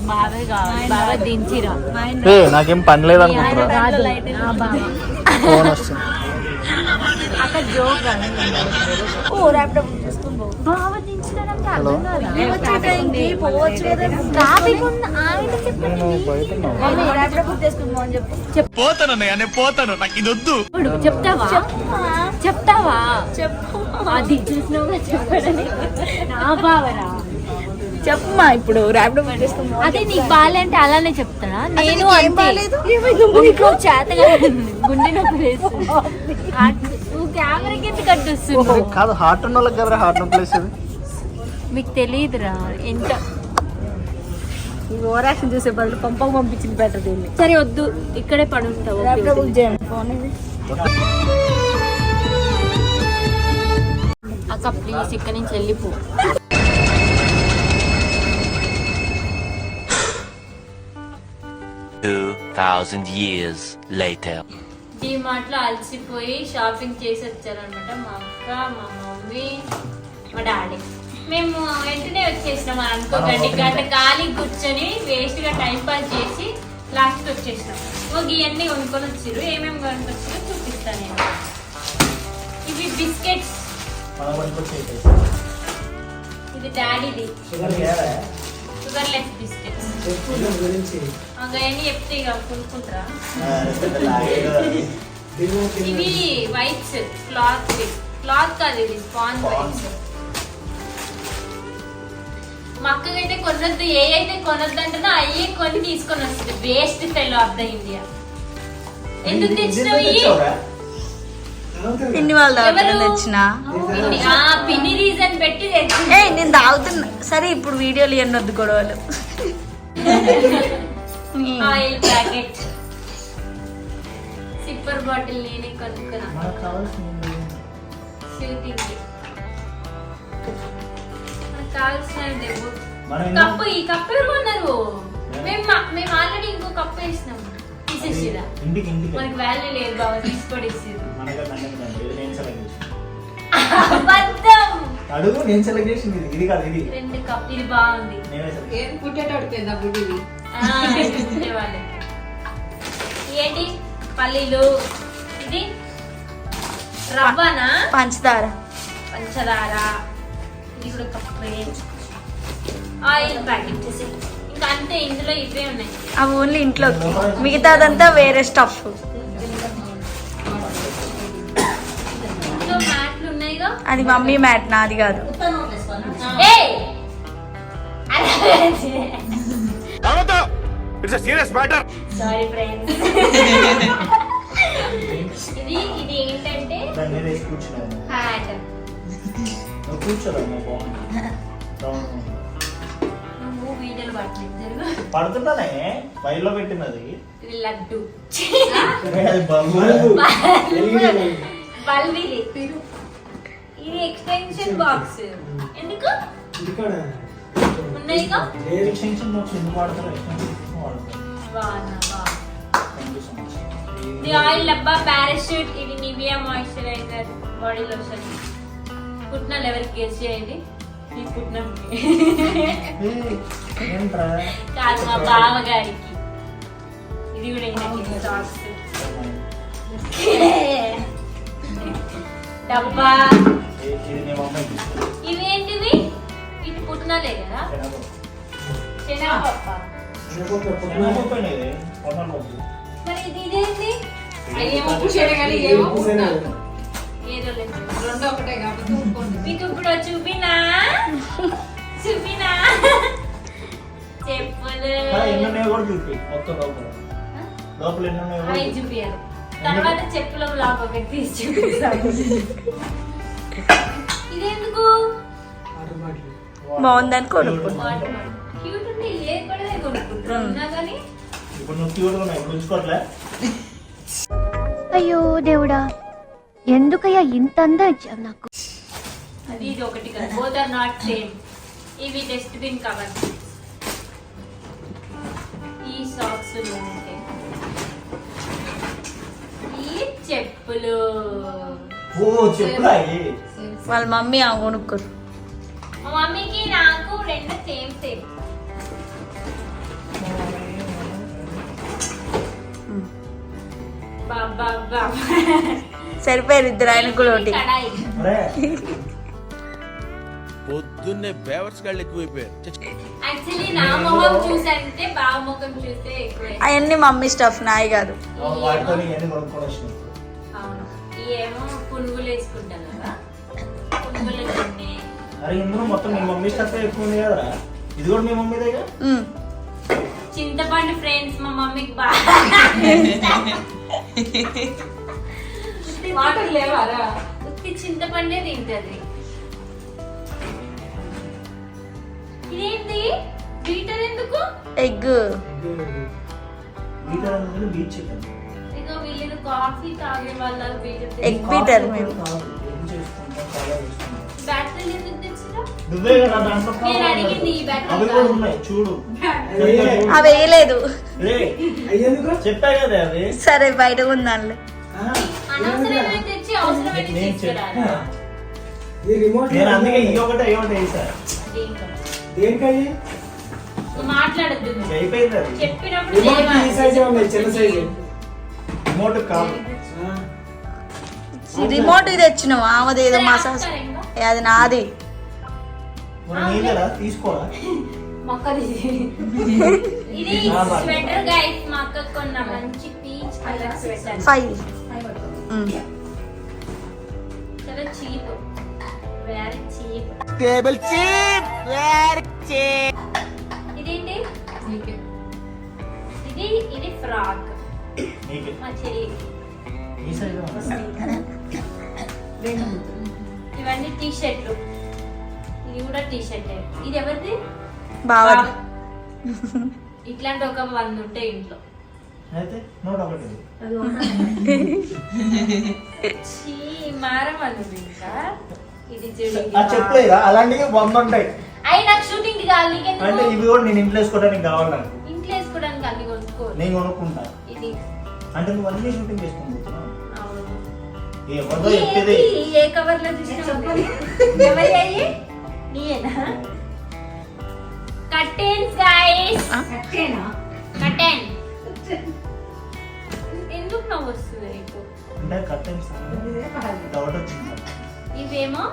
బాబాయ్ కావాలి, బాబాయ్ దించిరా. నాకేం పని లేదు అనుకుంటున్నా. ఫోన్ వస్తుంది. అక్కడ జోక్ బాబా దించడానికి అర్థం కాదు. చెప్తావా చెప్తావా అది చూసినావుగా చెప్పడని నా బావరా చెప్పమ్మా. ఇప్పుడు ర్యాపిడో బుక్ చేసుకుందాం. అదే నీకు బాగాలంటే అలానే చెప్తానా? నేను చేతగా గుండె నొప్పి వేస్తుంది. నువ్వు కెమెరాకి ఎందుకు కట్టొస్తుంది? కాదు, హార్ట్ ఉన్న వాళ్ళకి కదా హార్ట్ నొప్పి వేసేది. మీకు తెలియదురా ఎంత ఓవర్ యాక్షన్ చేసే బదులు పంపకు పంపించింది బెటర్ దీన్ని. సరే వద్దు, ఇక్కడే పడుంటావు. ర్యాపిడో బుక్ చేయండి. ఫోన్ ఇది. అక్క ప్లీజ్ ఇక్కడ నుంచి వెళ్ళిపో. 2000 years later. డిమార్ట్ లో అలసిపోయి షాపింగ్ చేసి వచ్చారనమాట మా అక్క, మా మమ్మీ, మా డాడీ. మేము వెంటనే వచ్చేసినాం అనుకోకండి. గంట ఖాళీ కూర్చొని వేస్ట్ గా టైం పాస్ చేసి లాస్ట్ వచ్చేసినాం. ఇవన్నీ కొనుక్కొని వచ్చారు. ఏమేమి కొనుక్కొచ్చారో చూపిస్తాను నేను. ఇవి బిస్కెట్స్, ఇది డాడీది షుగర్లెస్ బిస్కెట్స్. అవన్నీ చెప్తే ఇక కొనుక్కుంటారా? ఇవి వైట్స్, క్లాత్ కాదు, ఇది స్పాంజ్ వైట్స్. మా అక్కకైతే కొనొద్దు, ఏ అయితే కొనొద్దు అంటున్నా అయ్యే కొని తీసుకొని వస్తుంది. Waste fellow of the India. ఎందుకు తెచ్చినావు? పిన్ని వాళ్ళు తెచ్చిన పిన్ని రీజన్ పెట్టి నేను తాగుతున్నా. సరే ఇప్పుడు వీడియోలు ఎన్నొద్దు గొడవలు. ఆయిల్ ప్యాకెట్, సిప్పర్ బాటిల్ నేనే కొనుక్కున్నా. షూటింగ్ కావాల్సిన కప్పు. ఈ కప్పు కొన్నారు. మేము ఆల్రెడీ ఇంకో కప్పు వేసినాం. తీసేసిరా, మనకి వాల్యూ లేదు బాబా, తీసుకోడేసారు. అడుగు, నేను సెలెక్ట్ చేసింది ఇది కాదు, ఇది 2 కప్. ఇది బాగుంది. ఏంటి పల్లీలు, ఇది రవ్వనా పంచదార, ఇది కూడా కప్పే. ఆయిల్ ప్యాకెట్ ఇంకా అంతే. ఇందులో ఇవే ఉన్నాయి. అవి ఓన్లీ ఇంట్లో, మిగతాదంతా వేరే స్టఫ్. మ్యాట్లు ఉన్నాయిగా, అది మమ్మీ మ్యాట్, నాది కాదు. Sorry friends. ఇది ఏంటంటే హ్యాట్. నువ్వు వీడియోలు పడుతున్నానే వైల్లో పెట్టినది. ఇది లడ్డు, ఇది ఎక్స్టెన్షన్ బాక్స్. ఎందుకు ఉన్నాయిగా? ఇది ఆయిల్ డబ్బా, పారాషూట్, ఇది నివియా మాయిశ్చరైజర్, బాడీ లోషన్. పుట్నాలు ఎవరికి గెస్ చేయండి? ఈ పుట్నం కాదు, మా బావగారికి. ఇది కూడా సాక్స్, డబ్బా. ఇవేంటివి? ఇది పుట్నాలే కదా, శనగపప్పు. మరి ఇది ఇదేంటి? ఏదో లేదు, మీకు ఇప్పుడు చూపినా చెప్పులు. అవి చూపియాలి. తర్వాత చెప్పుల లాభం తీసి చూపిస్తాను. ఇదెందుకు బాగుందని కొనుక్కున్నా. క్యూట్ ఉంటే ఏ కూడా కొనుక్కుంటున్నా కానీ. అయ్యో దేవుడా, ఎందుకయ్యా ఇంత అందం ఇచ్చావు నాకు? అది ఇది ఒకటి కదా, బోత్ ఆర్ నాట్ సేమ్. ఇవి డస్ట్బిన్ కవర్. ఈ సాక్స్, ఈ చెప్పులు. వాళ్ళ మమ్మీ కొనుక్కోరు. మా మమ్మీకి నాకు 2 సేమ్. అబ్బా సరిపోయారు ఇద్దరు, ఆయన కూడా ఒకటి. కడాయి. అరే పొద్దున్నే బేవర్స్ గాళ్ళు ఎక్కువైపోయారు. యాక్చువల్లీ నా మొహం చూసారంటే బావ ముఖం చూస్తే ఎక్కువ. అవన్నీ మమ్మీ స్టఫ్, నాయి కాదు. వాటితో ఇవన్నీ కొనుక్కొని వచ్చినాయి. అవును, ఏమో పునుగులు వేసుకుంటాను కదా, పునుగులు కొన్ని. అరే ఇందులో మొత్తం మీ మమ్మీ స్టఫ్ ఎక్కువ ఉంది కదరా, ఇది కూడా మీ మమ్మీదేగా. ఉమ్. చింతపండు ఫ్రెండ్స్ మా మమ్మీకి బాగా వాటర్ లేవారా, ఉత్తి చింతపండే తింటది. ఇదేంటి బీటర్ ఎందుకు? ఎగ్. బీటర్ అనేది బీచ్ చికెన్. ఇగో వీళ్ళు కాఫీ తాగే వాళ్ళ బీటర్ ఎగ్ బీటర్ మేము. బ్యాటరీలు ఎందుకు తెచ్చినా? నువ్వే కదా దాంట్లో నేను అడిగింది ఈ బ్యాటరీ అవి కూడా ఉన్నాయి చూడు. అవి వేయలేదు. రేయ్, చెప్పా కదా అవి. సరే బయట ఉందాంలే. అనవసరమైన తెచ్చి అవసరమైన నేను తీసుకురాలి. నేను అందుకే ఈ ఒకటి అయ్యి ఒకటి వేసా. దేనికయ్యి మాట్లాడద్దు నువ్వు. అయిపోయింది అది. చెప్పినప్పుడు రిమోట్ చేయమని. ఈ సైజే ఉన్నాయి, చిన్న సైజు. రిమోట్ కాదు. రిమోట్ ఇది తెచ్చినావు, ఆమెది ఏదో సరే, మసాజ్. ఆపుతారా ఇంకా? అది నాది. మరి నీదేరా తీసుకోరా. మొక్కది ఇది స్వెటర్ గైస్, మా అక్క కొన్న మంచి పీచ్ కలర్ స్వెటర్. 5. చాలా cheap, very cheap. Table cheap, very cheap. ఇదేంటి? ఇది ఫ్రాక్ నీకే మా చెల్లి. ఈ సైజ్ ఇవన్నీ టీ షర్ట్లు, ఇది కూడా టీ షర్ట్. ఇది ఎవరిది? బాగా. ఇట్లాంటి ఒక 100 ఉంటాయి ఇంట్లో. అయితే 101. చీ మారమను ఇంకా. ఇది చూడు, ఆ చెప్పలేదా అలాంటివి 100 ఉంటాయి. అయి నాకు షూటింగ్ కావాలి. అంటే నీకెందుకు? ఇవి కూడా నేను ఇంట్లో వేసుకోవడానికి కావాలి నాకు. ఇంట్లో వేసుకోవడానికి అన్ని కొనుక్కో. నేను కొనుక్కుంటా. ఇది అంటే నువ్వు అన్ని షూటింగ్ చేసుకుంటున్నావు. అవును. ఎవరిదో చెప్పేది. ఏ కవర్ లో చూసినా ఎవరి అయ్యి నీయేనా? Curtains guys, curtain. ఎందుకు నవ్వు వస్తుంది నీకు? అంటే కర్టెన్స్ డౌట్ వచ్చింది. ఇవేమో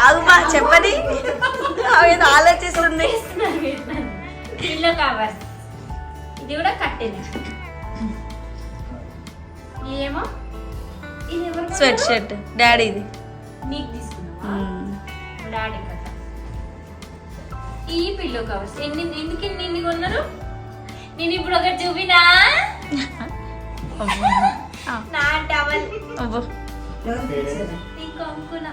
ఆగుమా చెప్పని, ఆమె ఆలోచిస్తుంది. Pillow covers. ఇది కూడా కట్టెన్. ఇదేమో ఇది ఎవరు? స్వెట్ షర్ట్ డాడీది. నీకు తీసుకున్నావా? డాడీ కదా. ఈ పిల్లో కవర్స్ ఎందుకు ఇన్ని కొన్నారు? నేను ఇప్పుడు ఒకటి చూపినా, నా టవల్ నీకు అమ్ముకున్నా.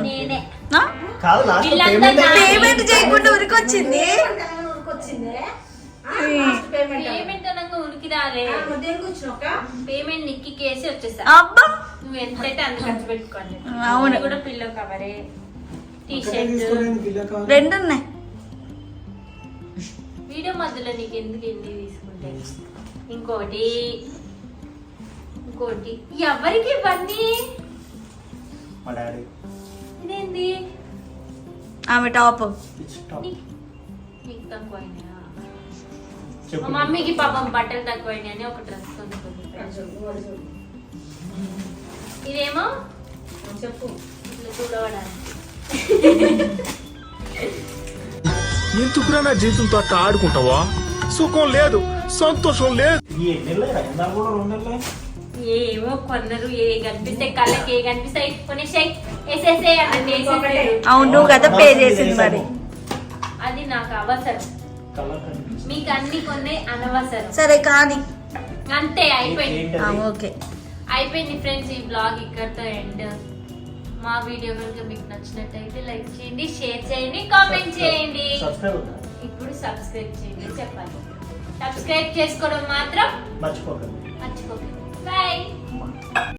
నేనే. కాదు లాస్ట్ వీళ్ళంతా పేమెంట్ చేయకుండా ఉరికొచ్చింది. పేమెంట్ అనగా ఉనికి రాలే. పేమెంట్ నిక్కి కేసి వచ్చేసా. అబ్బా నువ్వు ఎంతైతే అంత ఖర్చు పెట్టుకోండి. అవును. ఇది కూడా పిల్లో కవరే, టీ షర్ట్. రెండు ఉన్నాయి. వీడియో మధ్యలో నీకు ఎందుకు ఎన్ని తీసుకుంటే? ఇంకోటి ఎవరికి ఇవన్నీ? మా డాడీ ఇదేంది? ఆమె టాప్. నీకు తక్కువైనా? మా చెప్పు. మమ్మీకి పాపం బట్టలు తక్కువైనాయి అని ఒక డ్రెస్ కొనుక్కుంది. ఇదేమో చెప్పు ఇట్లా చూడవడానికి. ఎందుకురా నా జీవితంతో అట్లా ఆడుకుంటావా? సుఖం లేదు, సంతోషం లేదు. ఈ ఎన్నెళ్ళే ఇందాక కూడా 2 నెలలే. ఏమో కొన్నారు, ఏ కనిపిస్తాయి కళ్ళకి, ఏ కనిపిస్తాయి కొనేసాయి, వేసేసే అంటే వేసేసాడు. అవును నువ్వు కదా పే చేసింది మరి. అది నాకు అవసరం, కలర్ కనిపిస్తుంది. మీకు అన్ని కొన్ని అనవసరం. సరే కానీ అంతే, అయిపోయింది. ఏంటది? ఓకే అయిపోయింది ఫ్రెండ్స్, ఈ బ్లాగ్ ఇక్కడితో ఎండ్. మా వీడియో కనుక మీకు నచ్చినట్టయితే లైక్ చేయండి, షేర్ చేయండి, కామెంట్ చేయండి. సబ్స్క్రైబ్ అవుతా ఇప్పుడు సబ్స్క్రైబ్ చేయండి చెప్పాలి. సబ్స్క్రైబ్ చేసుకోవడం మాత్రం మర్చిపోకండి. మర్చిపోకండి. బాయ్.